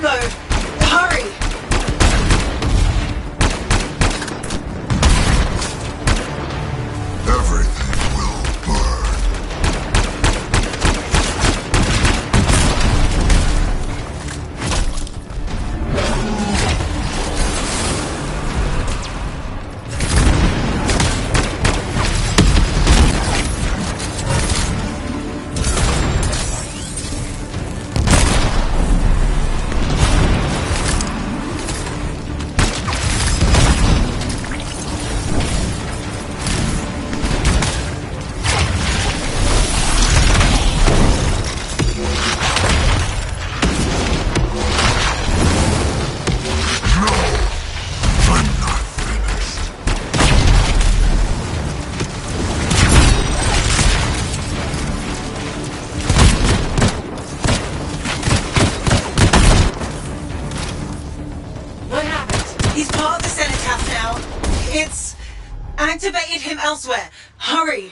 go. Hurry! Everything will burn. It's activated him elsewhere. Hurry!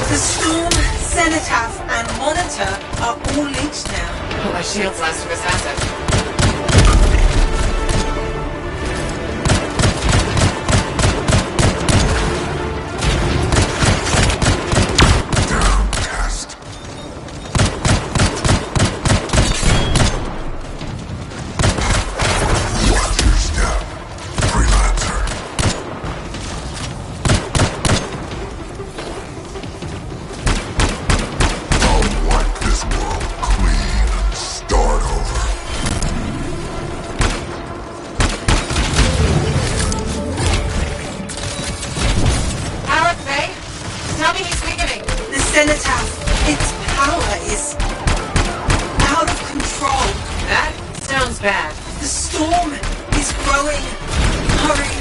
The Storm, Cenotaph, and Monitor are all linked now. Well, my shield's last of his assets. Cenotaph, its power is out of control. That sounds bad. The storm is growing. Hurry.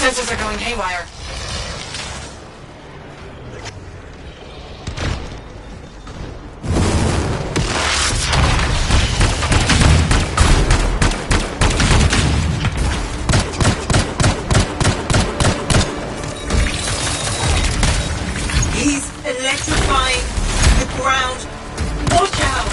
Sensors are going haywire. He's electrifying the ground. Watch out!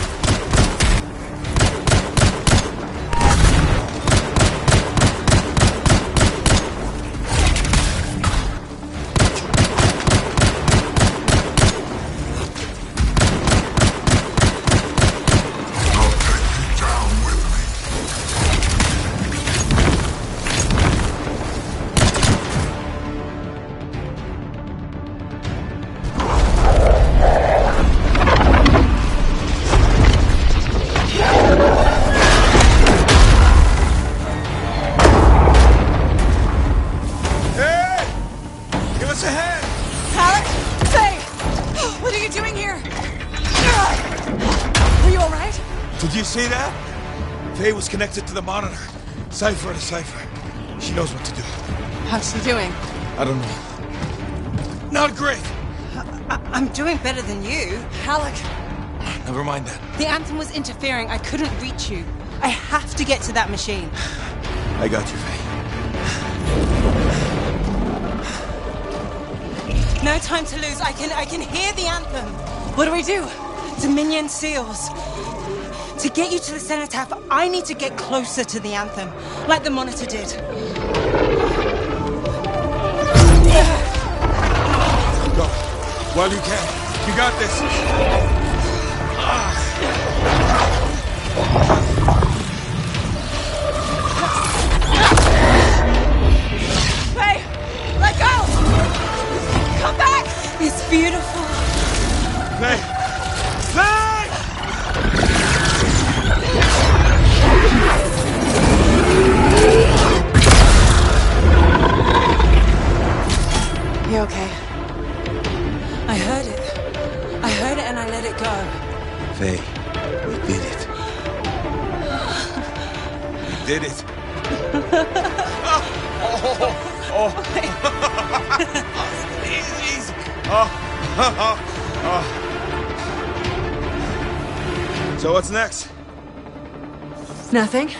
see that? Faye was connected to the monitor. Cipher to cipher. She knows what to do. How's she doing? I don't know. Not great. I'm doing better than you. Halleck, Never mind that. the Anthem was interfering. I couldn't reach you. I have to get to that machine. I got you, Faye. No time to lose. I can hear the Anthem. What do we do? Dominion seals. To get you to the cenotaph, I need to get closer to the Anthem, like the monitor did. Go. While you can. You got this. Hey, let go! Come back! It's beautiful. Faye! Faye! You okay? I heard it. I heard it and I let it go. Faye, we did it. We did it. Oh. Easy. So what's next? Nothing.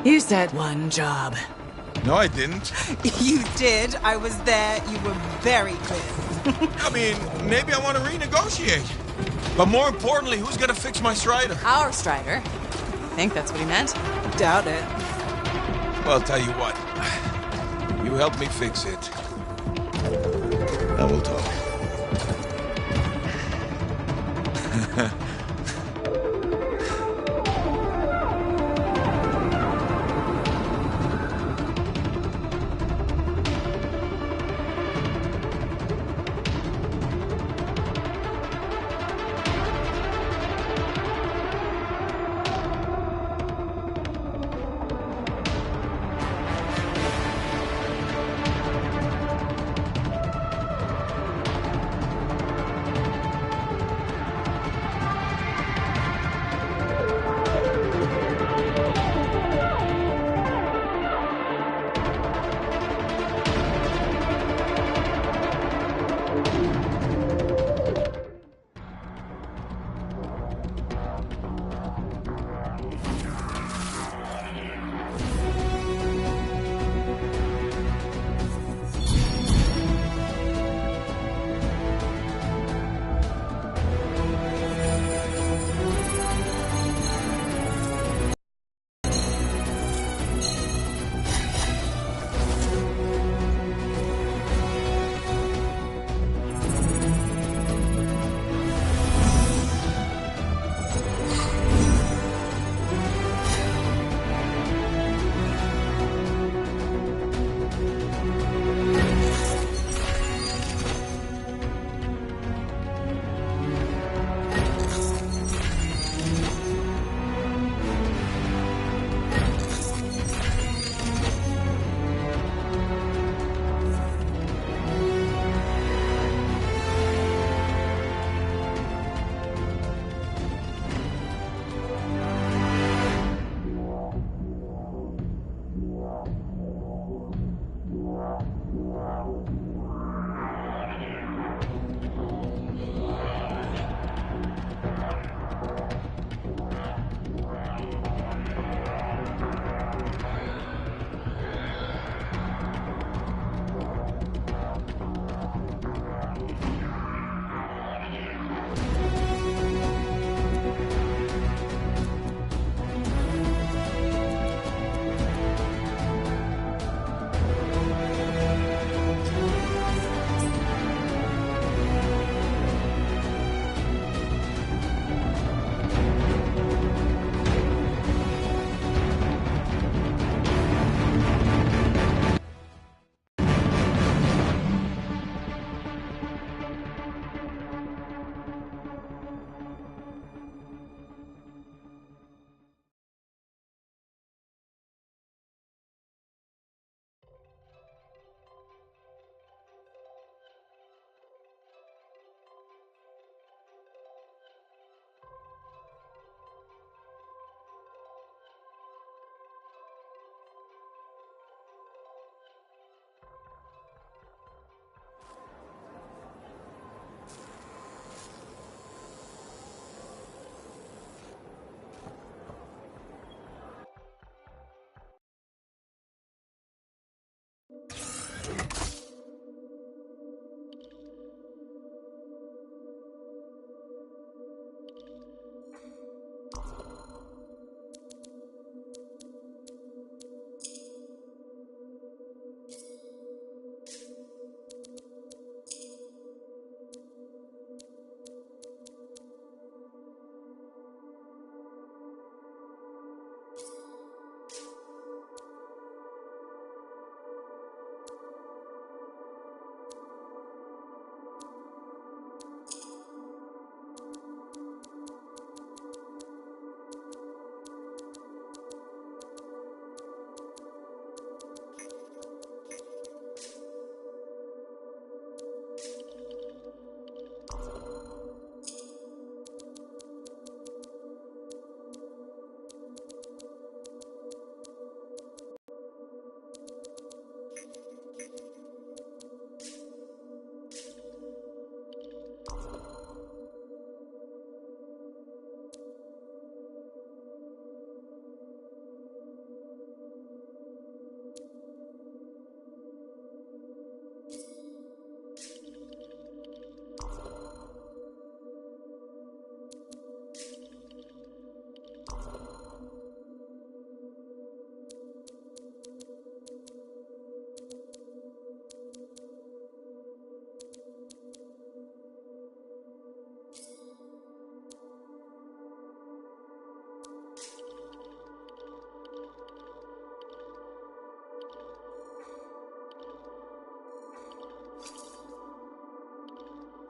You said one job. No, I didn't. You did. I was there. You were very clear. I mean, maybe I want to renegotiate. But more importantly, who's gonna fix my Strider? Our Strider. I think that's what he meant. Doubt it. Well, I'll tell you what. You help me fix it. And we'll talk.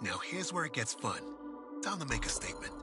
Now here's where it gets fun. Time to make a statement.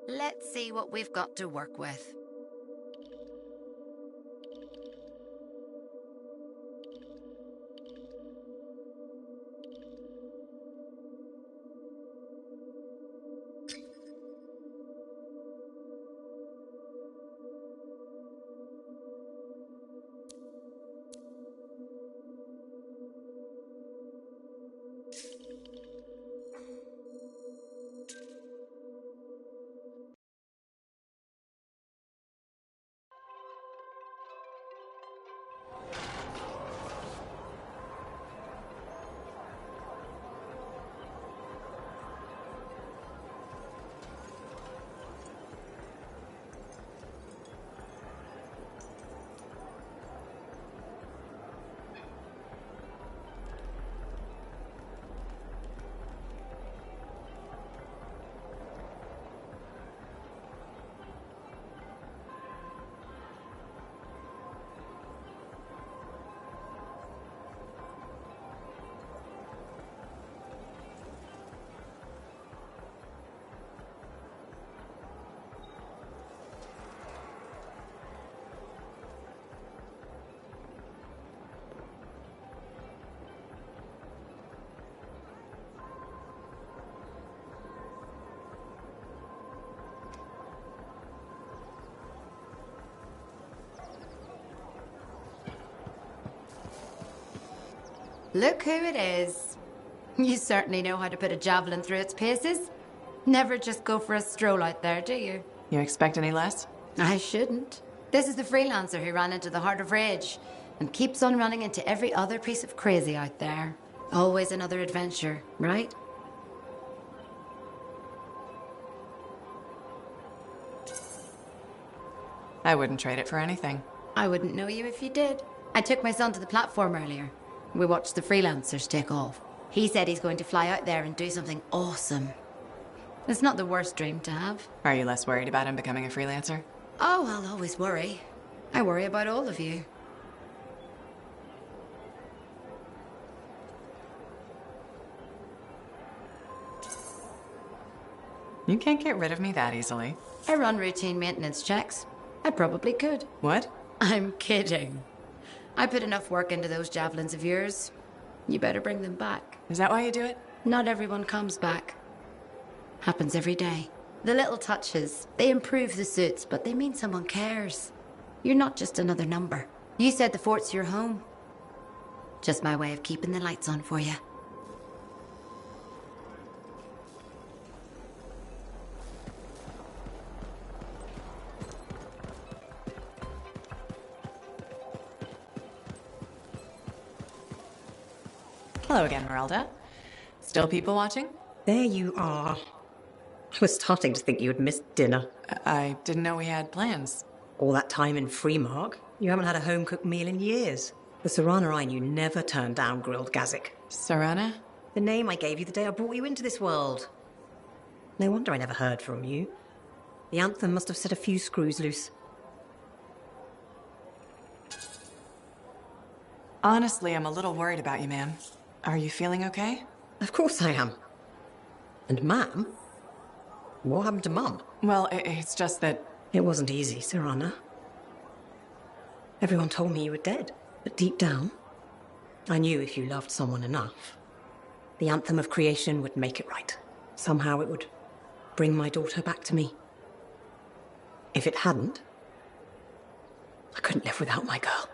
Let's see what we've got to work with. Look who it is. You certainly know how to put a javelin through its paces. Never just go for a stroll out there, do you? You expect any less? I shouldn't. This is the freelancer who ran into the heart of rage and keeps on running into every other piece of crazy out there. Always another adventure, right? I wouldn't trade it for anything. I wouldn't know you if you did. I took my son to the platform earlier. We watched the freelancers take off. He said he's going to fly out there and do something awesome. It's not the worst dream to have. Are you less worried about him becoming a freelancer? Oh, I'll always worry. I worry about all of you. You can't get rid of me that easily. I run routine maintenance checks. I probably could. What? I'm kidding. I put enough work into those javelins of yours. You better bring them back. Is that why you do it? Not everyone comes back. Happens every day. The little touches, they improve the suits, but they mean someone cares. You're not just another number. You said the fort's your home. Just my way of keeping the lights on for you. Hello again, Merelda. Still people watching? There you are. I was starting to think you had missed dinner. I didn't know we had plans. All that time in Freemark, you haven't had a home-cooked meal in years. The Serana I knew never turned down grilled gazik. Serana? The name I gave you the day I brought you into this world. No wonder I never heard from you. The Anthem must have set a few screws loose. Honestly, I'm a little worried about you, ma'am. Are you feeling okay? Of course I am. And Ma'am? What happened to Mum? Well, it's just that... It wasn't easy, Serana. Everyone told me you were dead, but deep down, I knew if you loved someone enough, the Anthem of creation would make it right. Somehow it would bring my daughter back to me. If it hadn't, I couldn't live without my girl.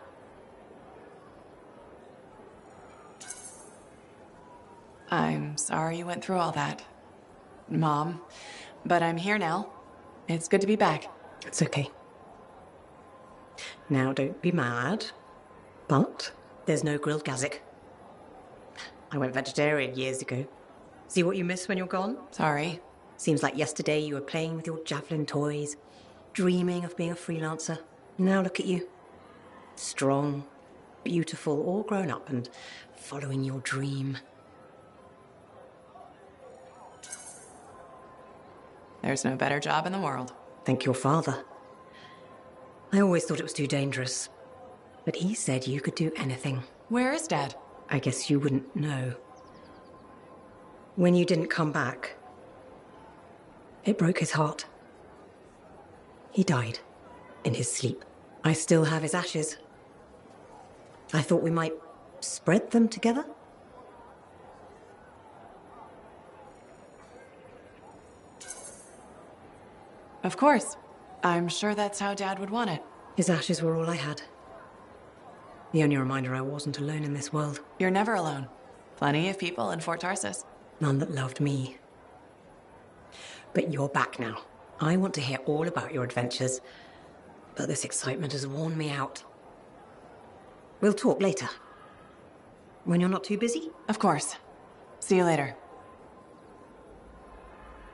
I'm sorry you went through all that, Mom. But I'm here now. It's good to be back. It's okay. Now, don't be mad, but there's no grilled gazik. I went vegetarian years ago. See what you miss when you're gone? Sorry. Seems like yesterday you were playing with your javelin toys, dreaming of being a freelancer. Now look at you. Strong, beautiful, all grown up and following your dream. There's no better job in the world. Thank your father. I always thought it was too dangerous, but he said you could do anything. Where is Dad? I guess you wouldn't know. When you didn't come back, it broke his heart. He died in his sleep. I still have his ashes. I thought we might spread them together. Of course. I'm sure that's how Dad would want it. His ashes were all I had. The only reminder I wasn't alone in this world. You're never alone. Plenty of people in Fort Tarsus. None that loved me. But you're back now. I want to hear all about your adventures, but this excitement has worn me out. We'll talk later. When you're not too busy? Of course. See you later.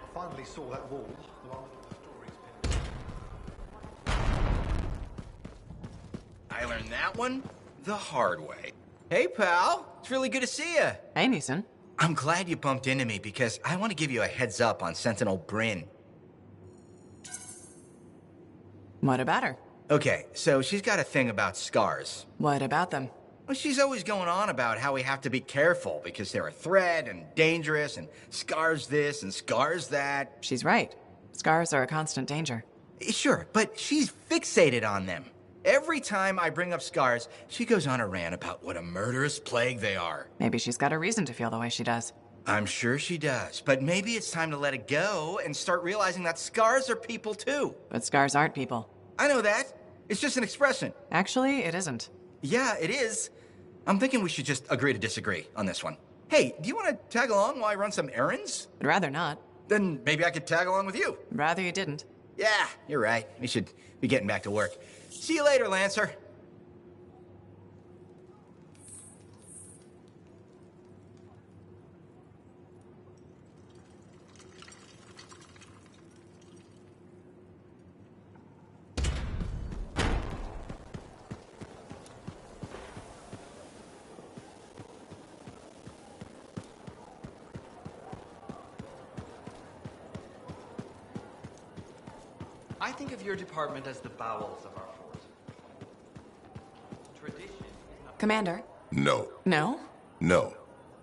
I finally saw that wall. The one with the stories pinned. I learned that one the hard way. Hey, pal. It's really good to see you. Hey, Neeson. I'm glad you bumped into me because I want to give you a heads up on Sentinel Bryn. What about her? Okay, so she's got a thing about scars. What about them? Well, she's always going on about how we have to be careful because they're a threat and dangerous and scars this and scars that. She's right. Scars are a constant danger. Sure, but she's fixated on them. Every time I bring up scars, she goes on a rant about what a murderous plague they are. Maybe she's got a reason to feel the way she does. I'm sure she does, but maybe it's time to let it go and start realizing that scars are people too. But scars aren't people. I know that. It's just an expression. Actually, it isn't. Yeah, it is. I'm thinking we should just agree to disagree on this one. Hey, do you want to tag along while I run some errands? I'd rather not. Then maybe I could tag along with you. Rather you didn't. Yeah, you're right. We should be getting back to work. See you later, Lancer. I think of your department as the bowels of our fort. Tradition is not... Commander? No. No? No.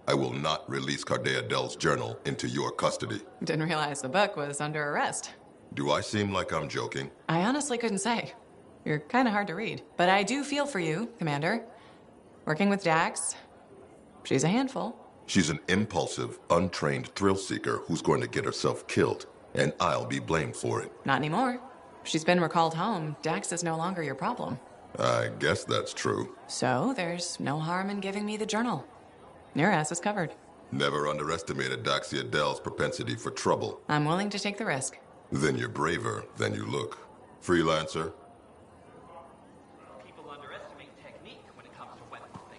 I will not release Cardea Dell's journal into your custody. Didn't realize the book was under arrest. Do I seem like I'm joking? I honestly couldn't say. You're kind of hard to read. But I do feel for you, Commander. Working with Dax, she's a handful. She's an impulsive, untrained thrill seeker who's going to get herself killed, and I'll be blamed for it. Not anymore. She's been recalled home. Dax is no longer your problem. I guess that's true. So there's no harm in giving me the journal. Your ass is covered. Never underestimated Daxia Dell's propensity for trouble. I'm willing to take the risk. Then you're braver than you look. Freelancer? People underestimate technique when it comes to weaponry.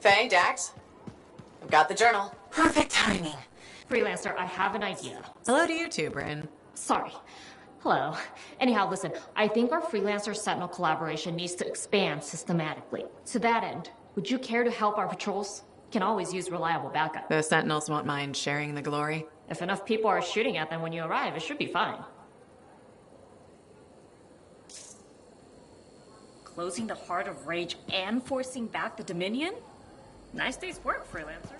Faye, Dax, I've got the journal. Perfect timing. Freelancer, I have an idea. Hello to you too, Bryn. Sorry. Hello. Anyhow, listen, I think our Freelancer Sentinel collaboration needs to expand systematically. To that end, would you care to help our patrols? Can always use reliable backup. The Sentinels won't mind sharing the glory. If enough people are shooting at them when you arrive, it should be fine. Closing the Heart of Rage and forcing back the Dominion? Nice day's work, Freelancer.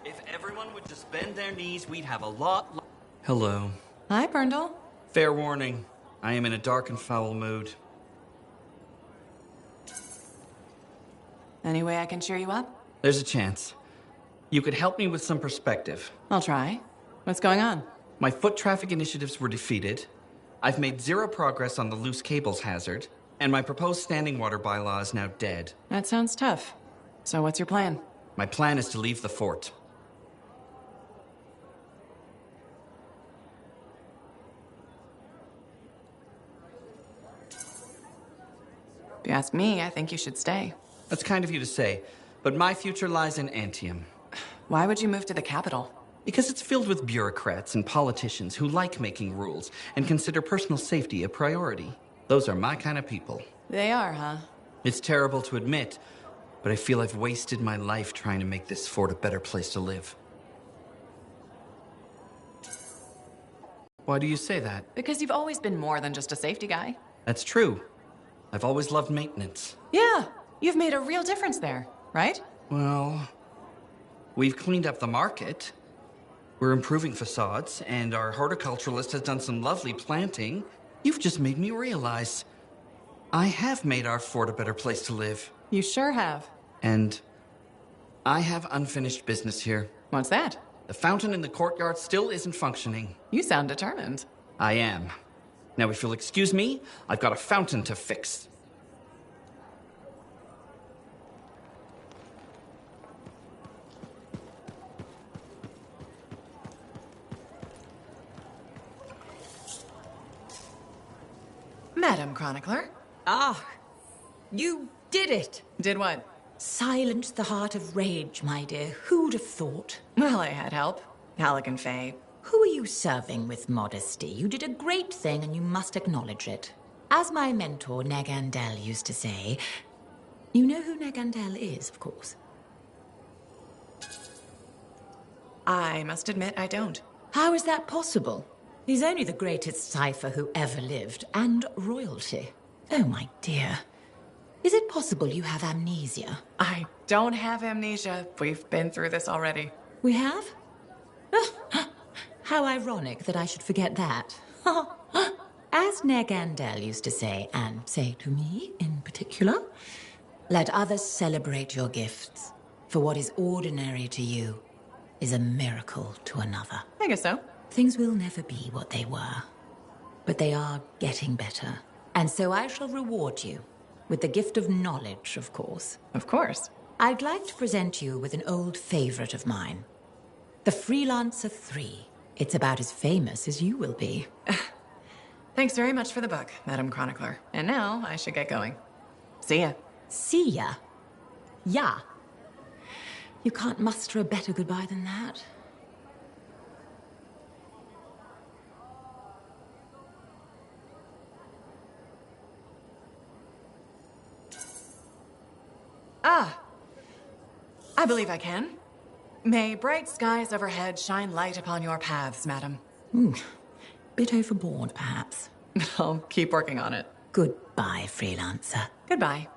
If everyone would just bend their knees, we'd have a lot... Hello. Hi, Brundle. Fair warning. I am in a dark and foul mood. Any way I can cheer you up? There's a chance. You could help me with some perspective. I'll try. What's going on? My foot traffic initiatives were defeated. I've made zero progress on the loose cables hazard. And my proposed standing water bylaw is now dead. That sounds tough. So what's your plan? My plan is to leave the fort. If you ask me, I think you should stay. That's kind of you to say, but my future lies in Anthem. Why would you move to the capital? Because it's filled with bureaucrats and politicians who like making rules and consider personal safety a priority. Those are my kind of people. They are, huh? It's terrible to admit, but I feel I've wasted my life trying to make this fort a better place to live. Why do you say that? Because you've always been more than just a safety guy. That's true. I've always loved maintenance. Yeah, you've made a real difference there, right? Well, we've cleaned up the market. We're improving facades, and our horticulturalist has done some lovely planting. You've just made me realize I have made our fort a better place to live. You sure have. And I have unfinished business here. What's that? The fountain in the courtyard still isn't functioning. You sound determined. I am. Now, if you'll excuse me, I've got a fountain to fix. Madam Chronicler. Ah, you did it. Did what? Silenced the heart of rage, my dear. Who'd have thought? Well, I had help. Alec and Faye. Who are you serving with modesty? You did a great thing and you must acknowledge it. As my mentor, Nagandel, used to say, you know who Nagandel is, of course. I must admit I don't. How is that possible? He's only the greatest cipher who ever lived, and royalty. Oh, my dear. Is it possible you have amnesia? I don't have amnesia. We've been through this already. We have? How ironic that I should forget that. As Nagandel used to say, and say to me in particular, let others celebrate your gifts, for what is ordinary to you is a miracle to another. I guess so. Things will never be what they were, but they are getting better. And so I shall reward you with the gift of knowledge, of course. Of course. I'd like to present you with an old favorite of mine. The Freelancer 3. It's about as famous as you will be. Thanks very much for the book, Madam Chronicler. And now I should get going. See ya. See ya? Yeah. You can't muster a better goodbye than that. Ah, I believe I can. May bright skies overhead shine light upon your paths, madam. Bit overboard, perhaps. I'll keep working on it. Goodbye, Freelancer. Goodbye.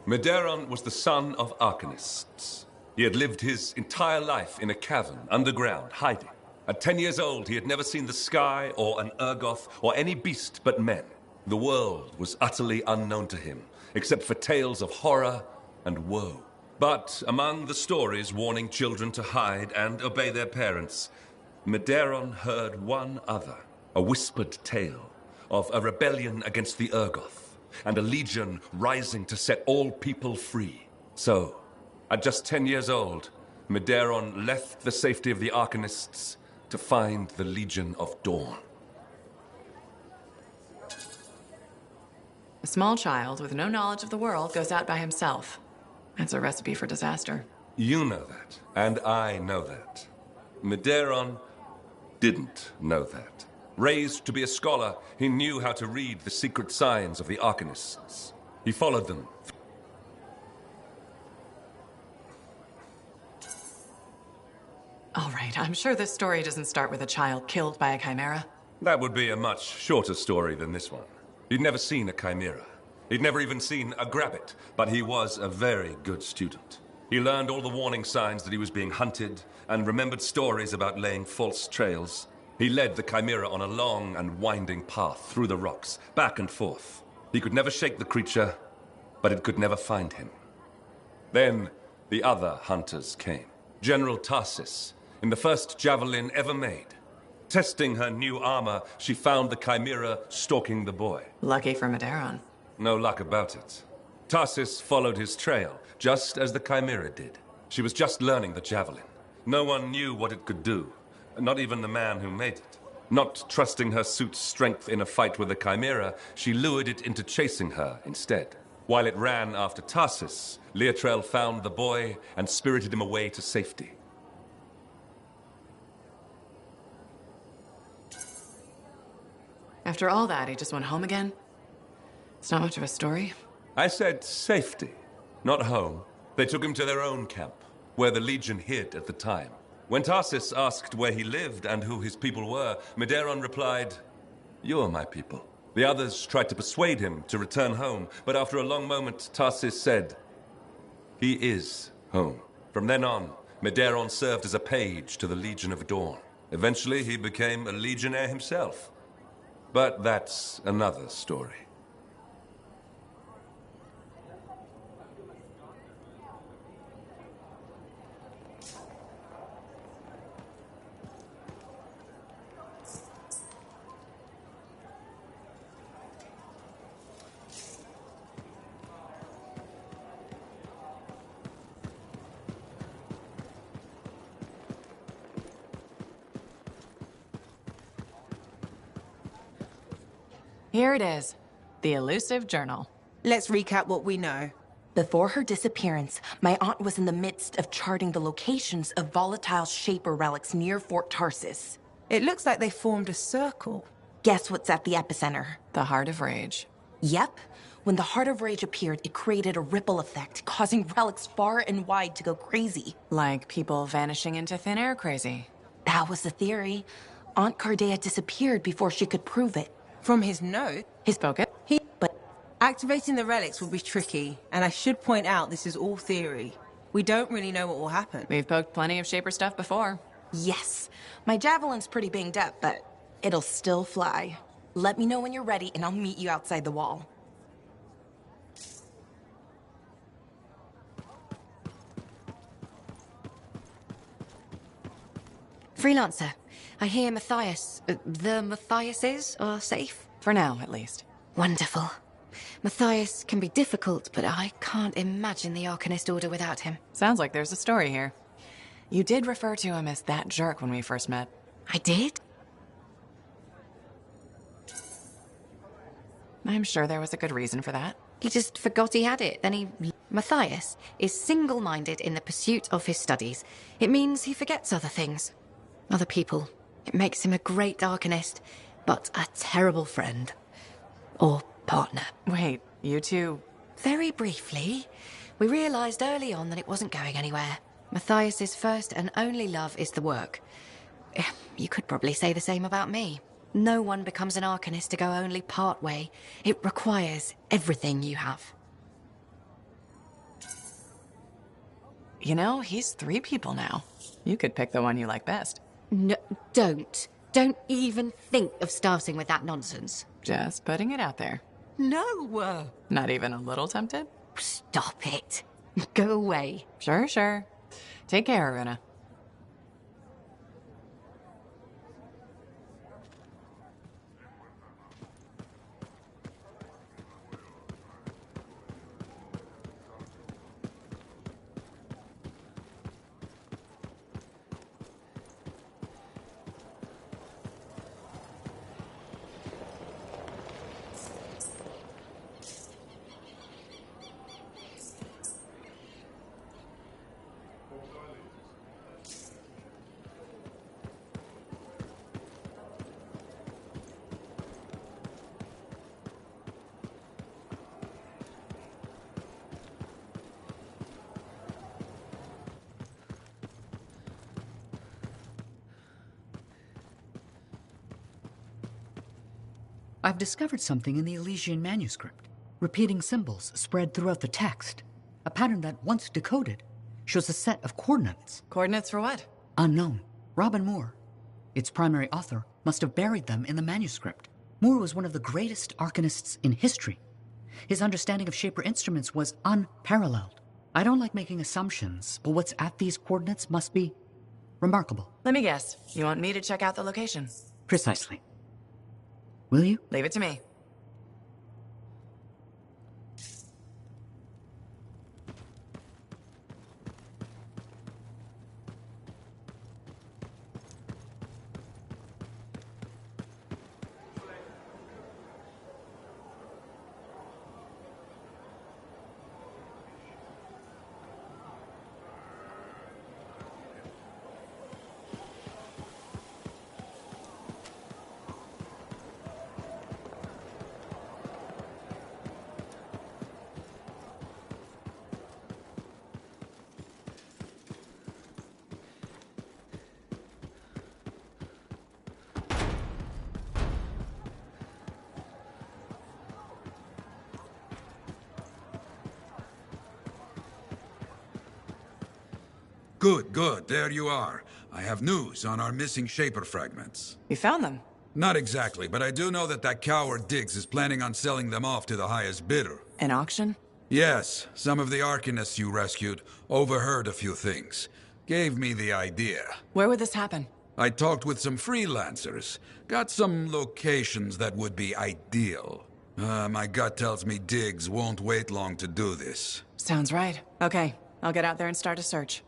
Medeiros was the son of arcanists. He had lived his entire life in a cavern, underground, hiding. At 10 years old, he had never seen the sky or an Urgoth or any beast but men. The world was utterly unknown to him, except for tales of horror and woe. But among the stories warning children to hide and obey their parents, Medeiros heard one other, a whispered tale of a rebellion against the Urgoth, and a legion rising to set all people free. So, at just 10 years old, Medeiros left the safety of the Arcanists to find the Legion of Dawn. A small child with no knowledge of the world goes out by himself. That's a recipe for disaster. You know that, and I know that. Medeiros didn't know that. Raised to be a scholar, he knew how to read the secret signs of the Arcanists. He followed them. All right, I'm sure this story doesn't start with a child killed by a chimera. That would be a much shorter story than this one. He'd never seen a chimera. He'd never even seen a grabbit, but he was a very good student. He learned all the warning signs that he was being hunted, and remembered stories about laying false trails. He led the chimera on a long and winding path through the rocks, back and forth. He could never shake the creature, but it could never find him. Then the other hunters came. General Tarsis, in the first javelin ever made. Testing her new armor, she found the chimera stalking the boy. Lucky for Medeiros. No luck about it. Tarsis followed his trail, just as the chimera did. She was just learning the javelin. No one knew what it could do, not even the man who made it. Not trusting her suit's strength in a fight with the chimera, she lured it into chasing her instead. While it ran after Tarsis, Leotrel found the boy and spirited him away to safety. After all that, he just went home again? It's not much of a story. I said safety, not home. They took him to their own camp, where the Legion hid at the time. When Tarsis asked where he lived and who his people were, Medeiros replied, "You're my people." The others tried to persuade him to return home, but after a long moment, Tarsis said, "He is home." From then on, Medeiros served as a page to the Legion of Dawn. Eventually, he became a legionnaire himself. But that's another story. Here it is, the elusive journal. Let's recap what we know. Before her disappearance, my aunt was in the midst of charting the locations of volatile Shaper relics near Fort Tarsis. It looks like they formed a circle. Guess what's at the epicenter? The Heart of Rage. Yep. When the Heart of Rage appeared, it created a ripple effect, causing relics far and wide to go crazy. Like people vanishing into thin air crazy. That was the theory. Aunt Cardea disappeared before she could prove it. From his note? He spoke it. But activating the relics will be tricky, and I should point out this is all theory. We don't really know what will happen. We've poked plenty of Shaper stuff before. Yes. My javelin's pretty banged up, but it'll still fly. Let me know when you're ready, and I'll meet you outside the wall. Freelancer. I hear the Matthiases are safe? For now, at least. Wonderful. Matthias can be difficult, but I can't imagine the Arcanist Order without him. Sounds like there's a story here. You did refer to him as that jerk when we first met. I did? I'm sure there was a good reason for that. He just forgot he had it, then he... Matthias is single-minded in the pursuit of his studies. It means he forgets other things. Other people. It makes him a great Arcanist, but a terrible friend. Or partner. Wait, you two... Very briefly, we realized early on that it wasn't going anywhere. Matthias's first and only love is the work. You could probably say the same about me. No one becomes an Arcanist to go only part way. It requires everything you have. You know, he's 3 people now. You could pick the one you like best. No, don't. Don't even think of starting with that nonsense. Just putting it out there. No! Not even a little tempted? Stop it. Go away. Sure. Take care, Aruna. I've discovered something in the Elysian manuscript. Repeating symbols spread throughout the text. A pattern that, once decoded, shows a set of coordinates. Coordinates for what? Unknown. Robin Moore, its primary author, must have buried them in the manuscript. Moore was one of the greatest Arcanists in history. His understanding of Shaper instruments was unparalleled. I don't like making assumptions, but what's at these coordinates must be remarkable. Let me guess. You want me to check out the location? Precisely. Will you? Leave it to me. Good. There you are. I have news on our missing Shaper fragments. You found them? Not exactly, but I do know that coward Diggs is planning on selling them off to the highest bidder. An auction? Yes, some of the Arcanists you rescued overheard a few things. Gave me the idea. Where would this happen? I talked with some freelancers. Got some locations that would be ideal. My gut tells me Diggs won't wait long to do this. Sounds right. Okay, I'll get out there and start a search.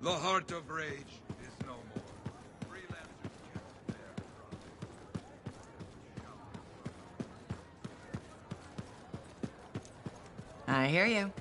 The heart of rage is no more. Freelancers just there. I hear you.